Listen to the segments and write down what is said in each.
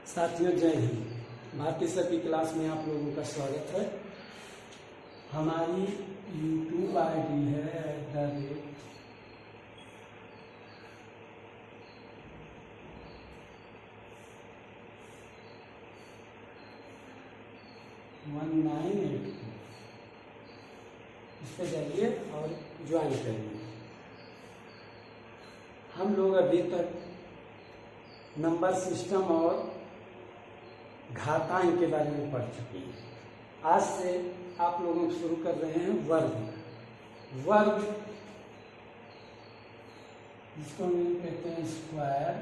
साथियों जय हिंद। भारतीय सर की क्लास में आप लोगों का स्वागत है। हमारी यूट्यूब आईडी है @1982। इस पर जाइए और ज्वाइन करिए। हम लोग अभी तक नंबर सिस्टम और घातांक के बारे में पढ़ चुके हैं। आज से आप लोगों को शुरू कर रहे हैं वर्ग, जिसको हम कहते हैं स्क्वायर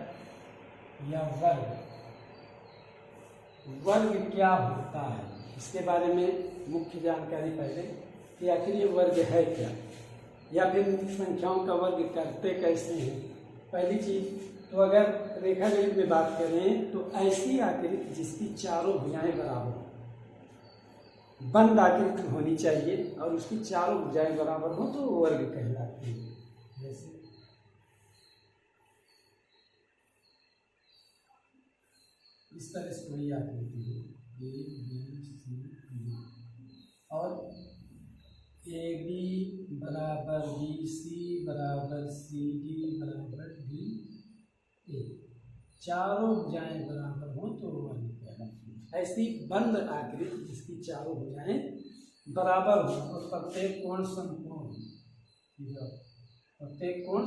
या वर्ग। वर्ग क्या होता है, इसके बारे में मुख्य जानकारी पहले कि आखिर ये वर्ग है क्या, या फिर संख्याओं का वर्ग करते कैसे हैं। पहली चीज तो अगर रेखागणित में बात करें तो ऐसी आकृति जिसकी चारों भुजाएं बराबर हो, बंद आकृति होनी चाहिए और उसकी चारों भुजाएं बराबर हो तो वर्ग कहलाती है। जैसे इस तरह से कोई आकृति है A B C D और AB बराबर BC बराबर CD बराबर DA, चारों भुजाएं बराबर हो तो वर्ग कहलाती है। ऐसी बंद आकृति जिसकी चारों भुजाएं बराबर हो और प्रत्येक कोण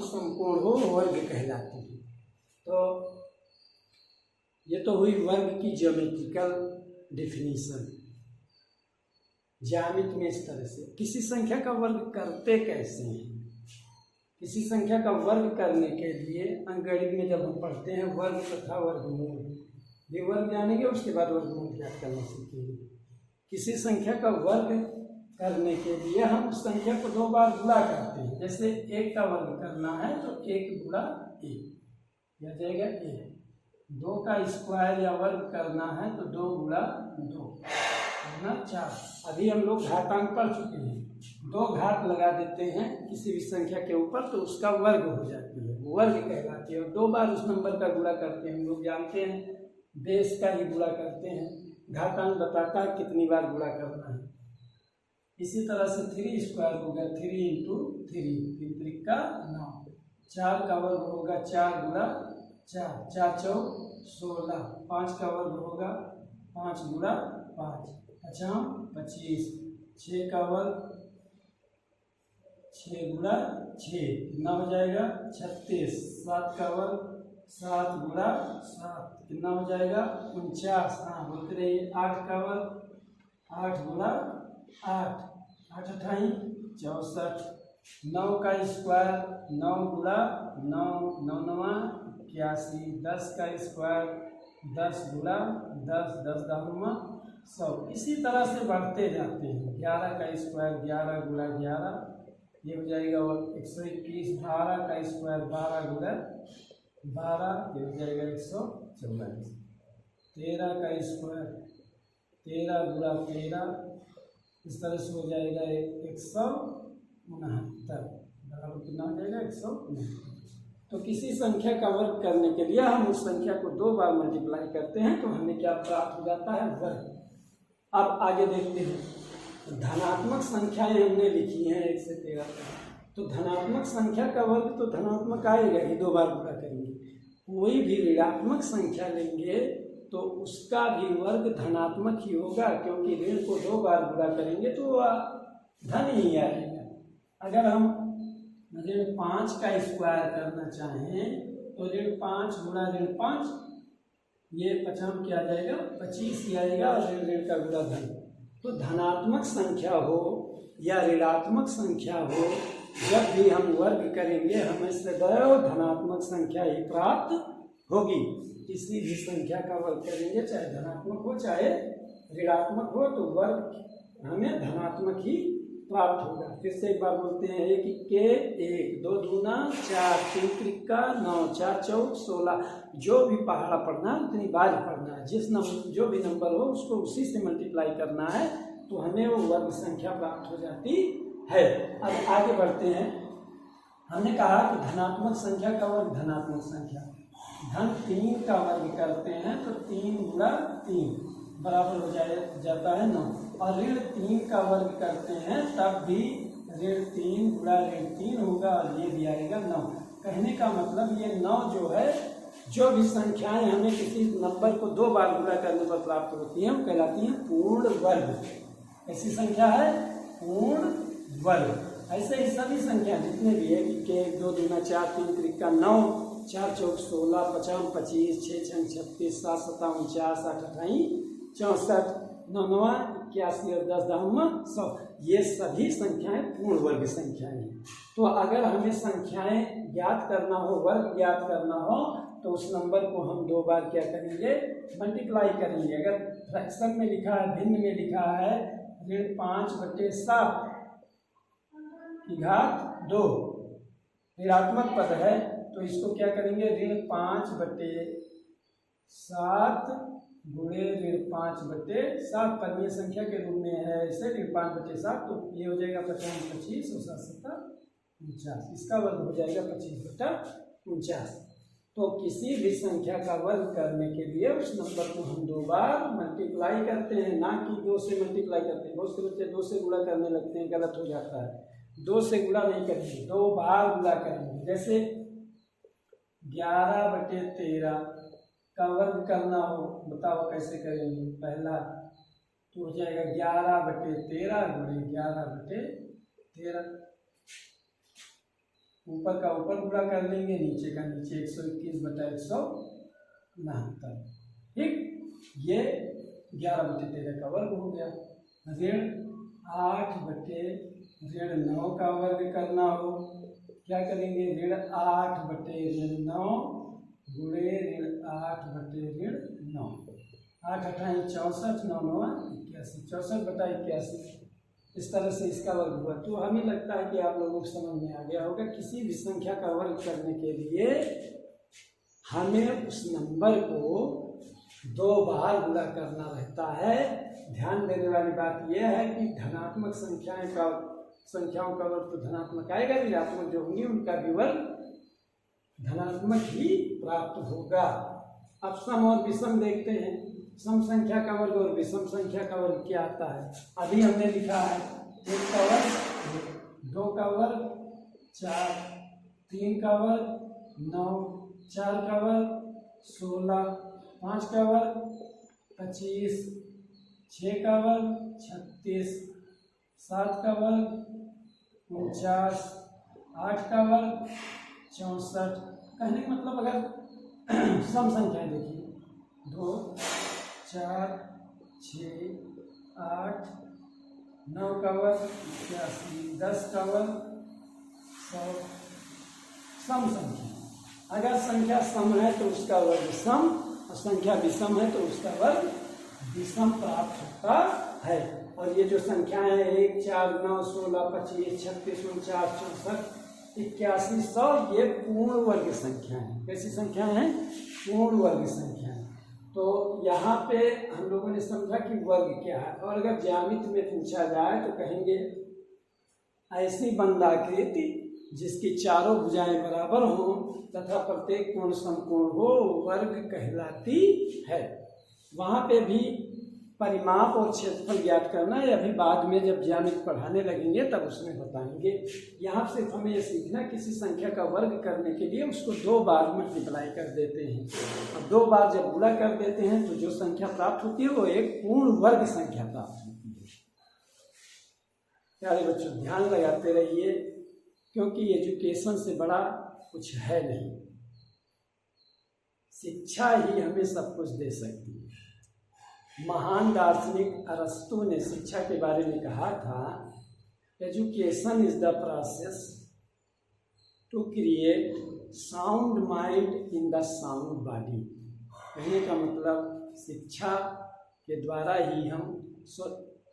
समकोण हो वर्ग कहलाती है। तो ये तो हुई वर्ग की ज्योमेट्रिकल डेफिनेशन। ज्यामिति में इस तरह से किसी संख्या का वर्ग करते कैसे हैं। किसी संख्या का वर्ग करने के लिए अंकगणित में जब हम पढ़ते हैं वर्ग तथा वर्गमूल, ये वर्ग जानेंगे उसके बाद वर्गमूल ज्ञात करना सीखेंगे। किसी संख्या का वर्ग करने के लिए हम उस संख्या को दो बार गुणा करते हैं। जैसे 1 का वर्ग करना है तो 1 गुणा 1 या जाएगा 1। 2 का स्क्वायर या वर्ग करना है तो 2 गुणा 2 गुणा 4। अभी हम लोग घातांक पढ़ चुके हैं। 2 घात लगा देते हैं किसी भी संख्या के ऊपर तो उसका वर्ग हो जाती है, वर्ग कहलाती है। और 2 बार उस नंबर का गुणा करते हैं। हम लोग जानते हैं बेस का ही गुणा करते हैं। घातांक बताता है कितनी बार गुणा करना है। इसी तरह से 3 स्क्वायर होगा 3 × 3 3 का 9। 4 का वर्ग होगा 4 गुणा 4 4 चौक 16। 5 का वर्ग होगा 5 गुणा 5 25। 6 का वर्ग 6 गुणा 6 कितना हो जाएगा 36। 7 का वर्ग 7 गुणा 7 कितना हो जाएगा 49। हाँ बोलते रहिए। 8 का वर्ग 8 गुणा 8 8 अठाई 64। 9 का स्क्वायर 9 गुणा 9 9 9 81। 10 का स्क्वायर 10 गुणा 10 10 10 100। इसी तरह से बढ़ते जाते हैं। 11 का स्क्वायर 11 गुणा 11 ये हो जाएगा 121। 12 का स्क्वायर 12 गुणा 12 ये हो जाएगा 144। 13 का स्क्वायर 13 गुणा 13 इस तरह से हो जाएगा 169 बराबर कितना हो जाएगा 169। तो किसी संख्या का वर्ग करने के लिए हम उस संख्या को 2 बार मल्टीप्लाई करते हैं तो हमें क्या प्राप्त हो जाता है वर्ग। अब आगे देखते हैं। धनात्मक संख्याएं हमने लिखी हैं 1 से 13 तक। तो धनात्मक संख्या का वर्ग तो धनात्मक आएगा ही, 2 बार गुणा करेंगे। कोई भी ऋणात्मक संख्या लेंगे तो उसका भी वर्ग धनात्मक ही होगा, क्योंकि ऋण को 2 बार गुणा करेंगे तो धन ही आएगा। अगर हम ऋण 5 का स्क्वायर करना चाहें तो ऋण 5 गुणा ऋण 5 ये 50 क्या आ जाएगा 25 ही आएगा और ऋण का गुणा धन। तो धनात्मक संख्या हो या ऋणात्मक संख्या हो, जब भी हम वर्ग करेंगे हमें सदैव धनात्मक संख्या ही प्राप्त होगी। किसी भी संख्या का वर्ग करेंगे चाहे धनात्मक हो चाहे ऋणात्मक हो तो वर्ग हमें धनात्मक ही प्राप्त होगा। फिर से एक बार बोलते हैं 1 के 1 2 दूना 4 3 त्रिका 9 4 चौक 16। जो भी पहाड़ा पढ़ना है उतनी बार पढ़ना है। जो भी नंबर हो उसको उसी से मल्टीप्लाई करना है तो हमें वो वर्ग संख्या प्राप्त हो जाती है। अब आगे बढ़ते हैं। हमने कहा कि धनात्मक संख्या का वर्ग धनात्मक संख्या, धन 3 का वर्ग करते हैं तो 3 गुणा 3 बराबर हो जाता है 9, और ऋण 3 का वर्ग करते हैं तब भी ऋण 3 गुणा ऋण 3 होगा, और ये भी आएगा 9। कहने का मतलब ये 9 जो है, जो भी संख्याएं हमें किसी नंबर को 2 बार गुणा करने पर प्राप्त होती हैं वो कहलाती हैं पूर्ण वर्ग। ऐसी संख्या है पूर्ण वर्ग। ऐसे ही सभी संख्या जितने भी है कि 1 2 दूना 4 3 त्रिका 9 4 चौक 16 55 25 6 छंग 36 7 7 49 8 28 64 9 9 81 और 10 10 100, ये सभी संख्याएं पूर्ण वर्ग संख्याएं हैं। तो अगर हमें संख्याएं ज्ञात करना हो, वर्ग ज्ञात करना हो, तो उस नंबर को हम 2 बार क्या करेंगे, मल्टीप्लाई करेंगे। अगर फ्रैक्शन में लिखा है, भिन्न में लिखा है ऋण 5/7 की घात 2 ऋणात्मक पद है, तो इसको क्या करेंगे, ऋण 5/7 गुणे ऋण 5/7 पदीय संख्या के रूप में है ऐसे ऋण 5/7, तो ये हो जाएगा 50 25 और 7 7 49, इसका वर्ग हो जाएगा 25/49। तो किसी भी संख्या का वर्ग करने के लिए उस नंबर को हम 2 बार मल्टीप्लाई करते हैं, ना कि 2 से मल्टीप्लाई करते हैं। बहुत से बच्चे 2 से गुणा करने लगते हैं, गलत हो जाता है। 2 से गुणा नहीं करेंगे, 2 बार गुणा करेंगे। जैसे 11/13 का वर्ग करना हो, बताओ कैसे करेंगे। पहला तो हो जाएगा 11/13 गुणे 11/13, ऊपर का ऊपर गुणा कर लेंगे, नीचे का नीचे 121/169, ठीक। ये 11/13 का वर्ग हो गया। ऋण 8/9 का वर्ग करना हो, क्या करेंगे, ऋण 8/9 गुणे ऋण 8/9, 8 8 64 9 9 81, 64/81, इस तरह से इसका वर्ग हुआ। तो हमें लगता है कि आप लोगों को समझ में आ गया होगा। किसी भी संख्या का वर्ग करने के लिए हमें उस नंबर को 2 बार गुणा करना रहता है। ध्यान देने वाली बात यह है कि धनात्मक संख्याओं का वर्ग तो धनात्मक आएगा, ऋणात्मक जो होंगी उनका भी वर्ग धनात्मक ही प्राप्त होगा। अब सम और विषम देखते हैं। सम संख्या का वर्ग और विषम संख्या का वर्ग क्या आता है। अभी हमने लिखा है 1 का वर्ग 2 का वर्ग 4, 3 का वर्ग 9, 4 का वर्ग 16, 5 का वर्ग 25, 6 का वर्ग 36, 7 का वर्ग 49, 8 का वर्ग 64। कहने का मतलब अगर सम संख्या देखिए 2 4 6 8 9 का वर्ग 81, 10 का वर्ग 100, सम संख्या। अगर संख्या सम है तो उसका वर्ग सम, और संख्या विषम है तो उसका वर्ग विषम प्राप्त होता है। और ये जो संख्याएं हैं 1 4 9 16 25 36 49 64 81 100, ये पूर्ण वर्ग संख्या है। कैसी संख्या है, पूर्ण वर्ग संख्या। तो यहाँ पे हम लोगों ने समझा कि वर्ग क्या है। और अगर ज्यामिति में पूछा जाए तो कहेंगे ऐसी बंधाकृति जिसकी चारों भुजाएं बराबर हों तथा प्रत्येक कोण समकोण हो, वर्ग कहलाती है। वहाँ पे भी परिमाप और क्षेत्रफल ज्ञात करना है, अभी बाद में जब ज्यामिति पढ़ाने लगेंगे तब उसमें बताएंगे। यहाँ सिर्फ हमें ये सीखना, किसी संख्या का वर्ग करने के लिए उसको 2 बार मल्टीप्लाई कर देते हैं। अब 2 बार जब गुणा कर देते हैं तो जो संख्या प्राप्त होती है वो एक पूर्ण वर्ग संख्या प्राप्त होती है। प्यारे बच्चों ध्यान लगाते रहिए, क्योंकि एजुकेशन से बड़ा कुछ है नहीं। शिक्षा ही हमें सब कुछ दे सकती है। महान दार्शनिक अरस्तु ने शिक्षा के बारे में कहा था, education is the process to create sound mind in the sound body. कहने का मतलब शिक्षा के द्वारा ही हम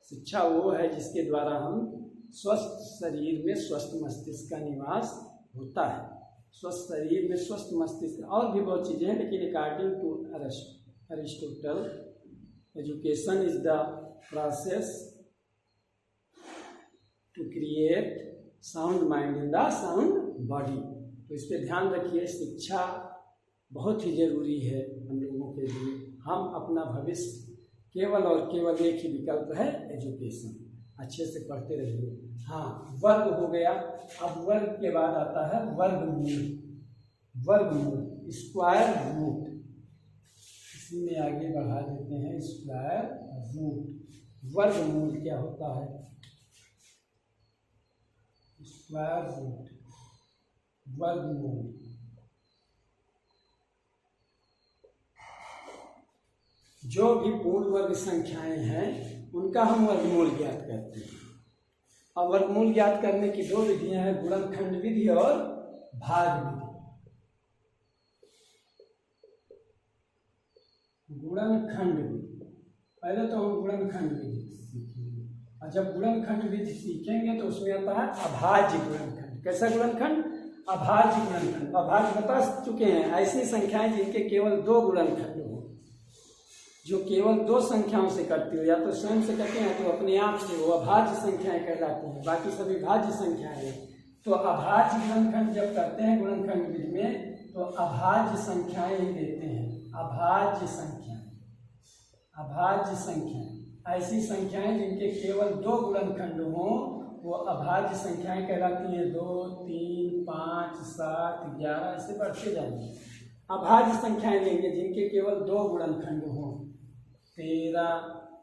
शिक्षा वो है जिसके द्वारा हम स्वस्थ शरीर में स्वस्थ मस्तिष्क का निवास होता है। स्वस्थ शरीर में स्वस्थ मस्तिष्क, और भी बहुत चीज़ें हैं, लेकिन according to Aristotle education is the process to create sound mind in the sound body. तो इस पर ध्यान रखिए, शिक्षा बहुत ही ज़रूरी है हम लोगों के लिए। हम अपना भविष्य केवल और केवल एक ही विकल्प है, एजुकेशन। अच्छे से पढ़ते रहिए। हाँ, वर्ग हो गया। अब वर्ग के बाद आता है वर्गमूल। वर्गमूल स्क्वायर रूट, इसी में आगे बढ़ा देते हैं स्क्वायर रूट। वर्गमूल क्या होता है? स्क्वायर रूट, वर्गमूल। जो भी पूर्ण वर्ग संख्याएं हैं उनका हम वर्गमूल ज्ञात करते हैं। अब वर्गमूल ज्ञात करने की दो विधियां हैं, गुणनखंड विधि और भाग विधि। गुणनखंड विधि, पहले तो हम गुणनखंड विधि सीखेंगे, और जब गुणनखंड विधि सीखेंगे तो उसमें आता है अभाज्य गुणनखंड। कैसा गुणनखंड? अभाज्य गुणनखंड। अभाज्य बता चुके हैं, ऐसी संख्याएं जिनके केवल दो गुणनखंड हो, जो केवल दो संख्याओं से करती हो, या तो स्वयं से करते हैं तो अपने आप से, वो अभाज्य संख्याएं कहलाती हैं। बाकी सभी भाज्य संख्याएं हैं। तो अभाज्य गुणनखंड जब करते हैं गुणनखंड विधि में, तो अभाज्य संख्याएं ही देते हैं। अभाज्य संख्याएं, अभाज्य संख्याएं, ऐसी संख्याएं जिनके केवल दो गुणनखंड हों, वो अभाज्य संख्याएं कहलाती हैं। 2, 3, 5, 7, 11 ऐसे बढ़ते जाएंगे। अभाज्य संख्याएं लेंगे जिनके केवल दो गुणनखंड हों, 13,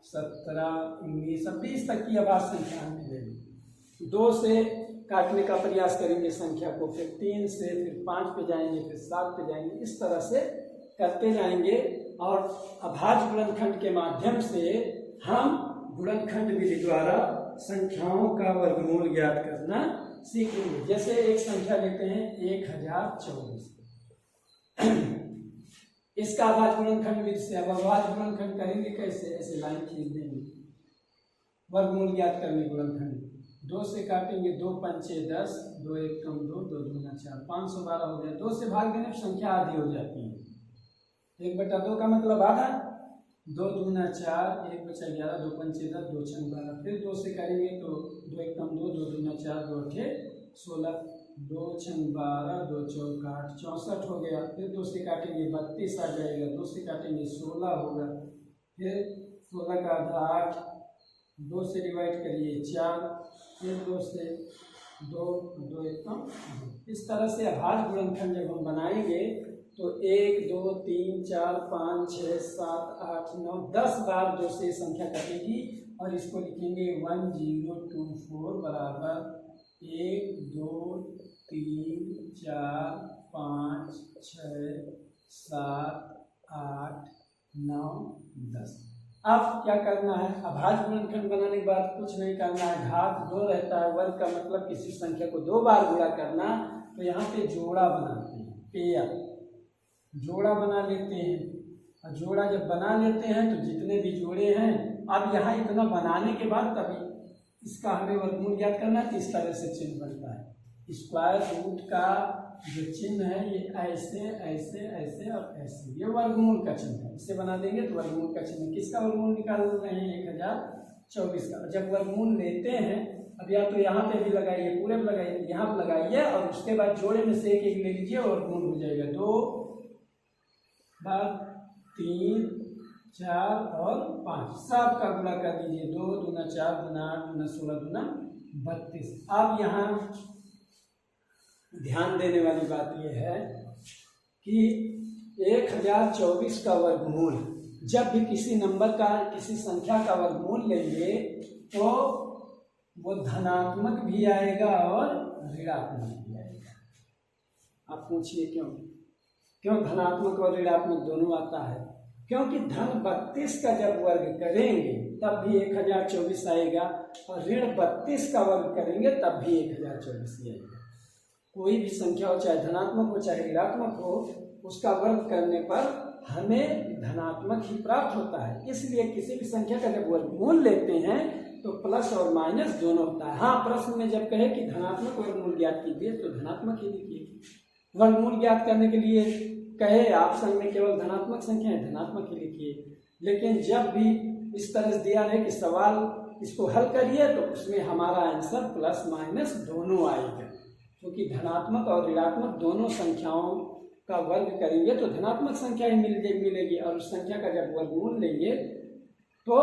17, 19, 20 तक की अभाज्य संख्या में लेंगे। 2 से काटने का प्रयास करेंगे संख्या को, फिर 3 से, फिर 5 पे जाएंगे, फिर 7 पे जाएंगे, इस तरह से करते जाएंगे। और अभाज्य गुणनखंड के माध्यम से हम गुणनखंड विधि द्वारा संख्याओं का वर्गमूल ज्ञात करना सीखेंगे। जैसे एक संख्या लेते हैं 1024, इसका अभाज्य गुणनखंड विधि से। अब अभाज्य गुणनखंड करेंगे कैसे? ऐसे लाइन खींच देंगे, वर्गमूल ज्ञात करने गुणनखंड। 2 से काटेंगे, 2 पंचे 10, 2 एक कम 2, 2 दूना 4, 512 हो गया। 2 से भाग देने पर संख्या आधी हो जाती है। 1/2 का मतलब आधा। 2 दूना 4, 1 बचा 11, 2 पंचे 10, 2 छंग 12। फिर 2 से करेंगे तो 2 एक कम 2, 2 दूना 4, 2 अठे 16, 2 छंग 12, 2 चौक 8, 64 हो गया। फिर 2 से काटेंगे 32 आ जाएगा। 2 से काटेंगे 16 होगा। फिर 16 का आधा 8, 2 से डिवाइड करिए 4, फिर 2 से 2, 2 एक कम। इस तरह से अभाज्य गुणनखंड जब हम बनाएंगे तो 1, 2, 3, 4, 5, 6, 7, 8, 9, 10 बार 2 से संख्या कटेगी और इसको लिखेंगे 1024 बराबर 1, 2, 3, 4, 5, 6, 7, 8, 9, 10। अब क्या करना है? अभाज्य गुणनखंड बनाने के बाद कुछ नहीं करना है। घात 2 रहता है, वर्ग का मतलब किसी संख्या को 2 बार गुणा करना। तो यहाँ पे जोड़ा बनाते हैं, पेयर जोड़ा बना लेते हैं। और जोड़ा जब बना लेते हैं तो जितने भी जोड़े हैं, अब यहाँ इतना बनाने के बाद तभी इसका हमें वर्गमूल ज्ञात करना है। तो इस तरह से चिन्ह बनता है। स्क्वायर रूट का जो चिन्ह है ये ऐसे ऐसे ऐसे और ऐसे, ये वर्गमूल का चिन्ह है। इसे बना देंगे तो वर्गमूल का चिन्ह। किसका वर्गमूल निकाल रहे हैं? 1024 का। जब वर्गमूल लेते हैं, अब या तो यहाँ पे भी लगाइए, पूरे में लगाइए, यहाँ पे लगाइए, और उसके बाद जोड़े में से एक एक ले लीजिए और वर्गमूल हो जाएगा। 2 बार 3, 4 और 5 सब का गुणा कर दीजिए। 2 दूना 4, दूना 8, दूना 16, दूना 32। अब यहाँ ध्यान देने वाली बात यह है कि 1024 का वर्गमूल, जब भी किसी नंबर का, किसी संख्या का वर्गमूल लेंगे तो वो धनात्मक भी आएगा और ऋणात्मक भी आएगा। आप पूछिए क्यों? क्यों धनात्मक और ऋणात्मक दोनों आता है? क्योंकि धन 32 का जब वर्ग करेंगे तब भी 1024 आएगा, और ऋण 32 का वर्ग करेंगे तब भी 1024 आएगा। कोई भी संख्या हो, चाहे धनात्मक हो चाहे ऋणात्मक हो, उसका वर्ग करने पर हमें धनात्मक ही प्राप्त होता है। इसलिए किसी भी संख्या का जब वर्गमूल लेते हैं तो प्लस और माइनस दोनों होता है। हाँ, प्रश्न में जब कहे कि धनात्मक वर्गमूल ज्ञात कीजिए तो धनात्मक ही लिखिए। वर्गमूल ज्ञात करने के लिए कहे ऑप्शन में केवल धनात्मक संख्या है, धनात्मक ही लिखिए। लेकिन जब भी इस तरह से दिया है कि सवाल इसको हल करिए तो उसमें हमारा आंसर प्लस माइनस दोनों आएगा, क्योंकि धनात्मक और ऋणात्मक दोनों संख्याओं का वर्ग करेंगे तो धनात्मक संख्या ही मिलेगी, और उस संख्या का जब वर्गमूल लेंगे तो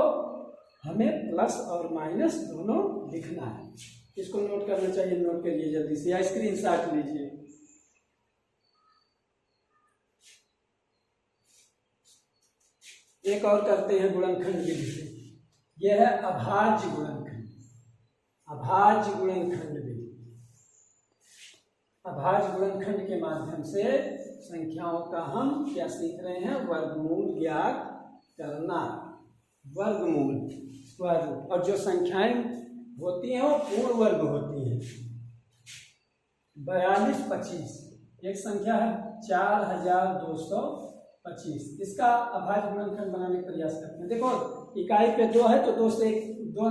हमें प्लस और माइनस दोनों लिखना है। इसको नोट करना चाहिए, नोट करिए जल्दी से या स्क्रीनशॉट लीजिए। एक और करते हैं गुणनखंड विधि से, यह है अभाज्य गुणनखंड। अभाज्य गुणनखंड विधि, अभाज्य गुणनखंड के माध्यम से संख्याओं का हम क्या सीख रहे हैं, वर्गमूल ज्ञात करना, वर्गमूल स्क्वायर रूट। और जो संख्याएं होती हैं वो पूर्ण वर्ग होती हैं। 4225 एक संख्या है 4225, इसका अभाज्य गुणनखंड बनाने का प्रयास करते हैं। देखो इकाई पे 2 है तो 2 से 2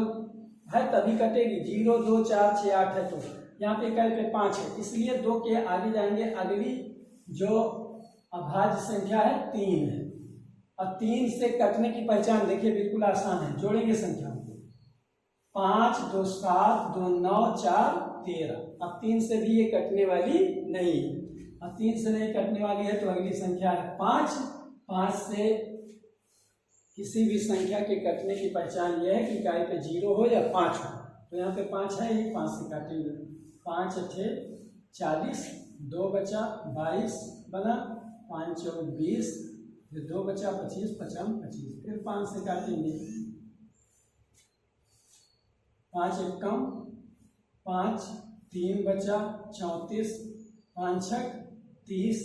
है तभी कटेगी, 0 2 4 6 8 है तो यहाँ पे इकाई पे 5 है, इसलिए 2 के आगे जाएंगे। अगली जो अभाज्य संख्या है 3 है, और 3 से कटने की पहचान देखिए बिल्कुल आसान है। जोड़ेंगे संख्याओं को, 5 2 7 2 9 4 13। अब 3 से भी ये कटने वाली नहीं है, और 3 से नहीं कटने वाली है तो अगली संख्या है 5। 5 से किसी भी संख्या के कटने की पहचान यह है कि इकाई पे 0 हो या 5 हो। तो यहाँ पे 5 है, ये 5 से काटेंगे, 5 8 40, 2 बचा 22 बना, 5 4 20, फिर 2 बचा 25, 5 25, फिर 5 से काटेंगे, 5 1 कम 5, 3 बचा 34, 5 6 30,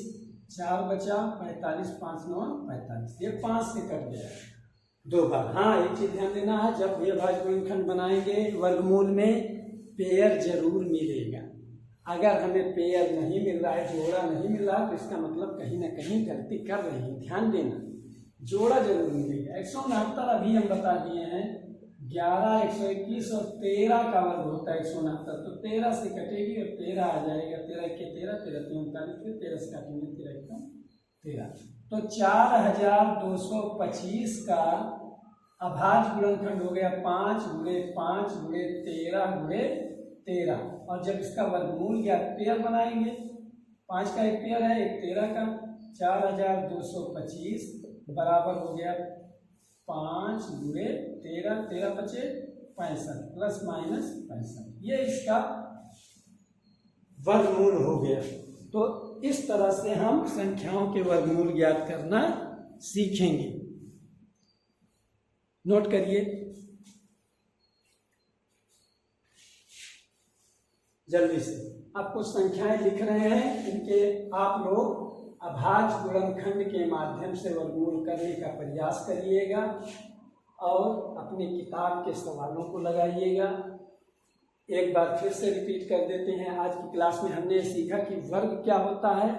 4 बचा 45, 5 9 45, ये 5 से कट गया 2 बार। हाँ एक चीज ध्यान देना है, जब भी अभाज्य गुणनखंड बनाएंगे वर्गमूल में पेयर जरूर मिलेगा। अगर हमें पेयर नहीं मिल रहा है, जोड़ा नहीं मिल रहा है, तो इसका मतलब कहीं ना कहीं गलती कर रहे हैं। ध्यान देना, जोड़ा जरूर मिलेगा। 169 अभी हम बता दिए हैं, 11 121 और 13 का वर्ग होता है 169, तो 13 से कटेगी और 13 आ जाएगा, 13 के 13, 13 3 39, फिर 13 से काटेंगे, 13 1 13। तो 4225 का अभाज्य गुणनखंड हो गया 5 × 5 × 13 × 13। और जब इसका वर्गमूल या पेयर बनाएंगे, 5 का एक पेयर है, एक 13 का, 4225 बराबर हो गया 5 × 13, 13 बचे 65 प्लस माइनस 65, ये इसका वर्गमूल हो गया। तो इस तरह से हम संख्याओं के वर्गमूल ज्ञात करना सीखेंगे। नोट करिए जल्दी से, आप कुछ संख्याएं लिख रहे हैं, इनके आप लोग अभाज्य गुणनखंड के माध्यम से वर्गमूल करने का प्रयास करिएगा और अपनी किताब के सवालों को लगाइएगा। एक बार फिर से रिपीट कर देते हैं, आज की क्लास में हमने सीखा कि वर्ग क्या होता है।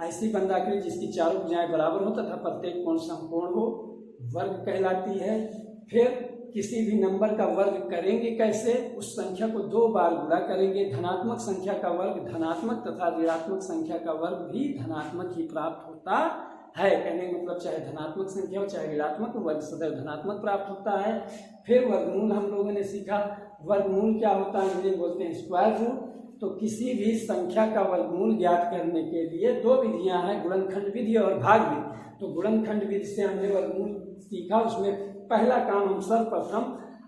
ऐसी बंधाकृति जिसकी चारों भुजाएं बराबर हो तथा प्रत्येक कोण समकोण हो, वर्ग कहलाती है। फिर किसी भी नंबर का वर्ग करेंगे कैसे, उस संख्या को 2 बार गुणा करेंगे। धनात्मक संख्या का वर्ग धनात्मक तथा ऋणात्मक संख्या का वर्ग भी धनात्मक ही प्राप्त होता है। कहने का मतलब चाहे धनात्मक संख्या हो चाहे ऋणात्मक, वर्ग सदैव धनात्मक प्राप्त होता है। फिर वर्गमूल हम लोगों ने सीखा, वर्गमूल क्या होता है, अंग्रेजी बोलते हैं स्क्वायर रूट। तो किसी भी संख्या का वर्गमूल ज्ञात करने के लिए 2 विधियां हैं, गुणनखंड विधि और भाग विधि। तो गुणनखंड विधि से हमने वर्गमूल सीखा, उसमें पहला काम हम सर्वप्रथम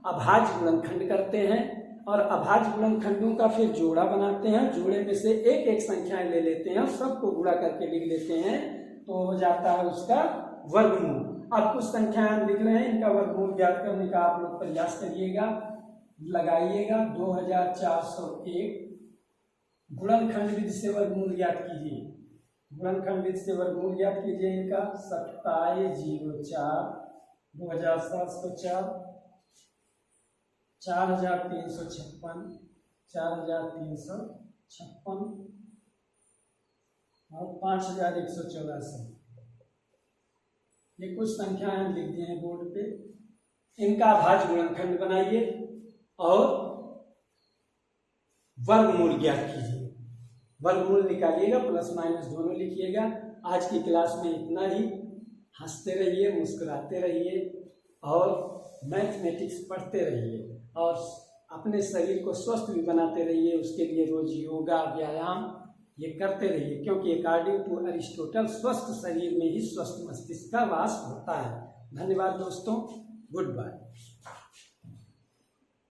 अभाज्य गुणनखंड करते हैं और अभाज्य गुणनखंडों का फिर जोड़ा बनाते हैं। जोड़े में से एक एक संख्याएं ले लेते हैं और सबको गुणा करके लिख लेते हैं, तो हो जाता है उसका वर्गमूल। अब कुछ संख्याएं हम लिख रहे हैं, इनका वर्गमूल ज्ञात करने का आप लोग प्रयास करिएगा, लगाइएगा। 2401 गुणनखंड विधि से वर्गमूल ज्ञात कीजिए, गुणनखंड विधि से वर्गमूल ज्ञात कीजिए इनका। 2704 2704, 4356, 4356 और 5184। ये कुछ संख्याएं हम लिख दिए हैं बोर्ड पे। इनका अभाज्य गुणनखंड बनाइए और वर्गमूल ज्ञात कीजिए। वर्गमूल निकालिएगा, प्लस माइनस दोनों लिखिएगा। आज की क्लास में इतना ही। हंसते रहिए, मुस्कुराते रहिए और मैथमेटिक्स पढ़ते रहिए और अपने शरीर को स्वस्थ भी बनाते रहिए। उसके लिए रोज योगा, व्यायाम ये करते रहिए, क्योंकि अकॉर्डिंग टू अरिस्टोटल स्वस्थ शरीर में ही स्वस्थ मस्तिष्क का वास होता है। धन्यवाद दोस्तों, गुड बाय।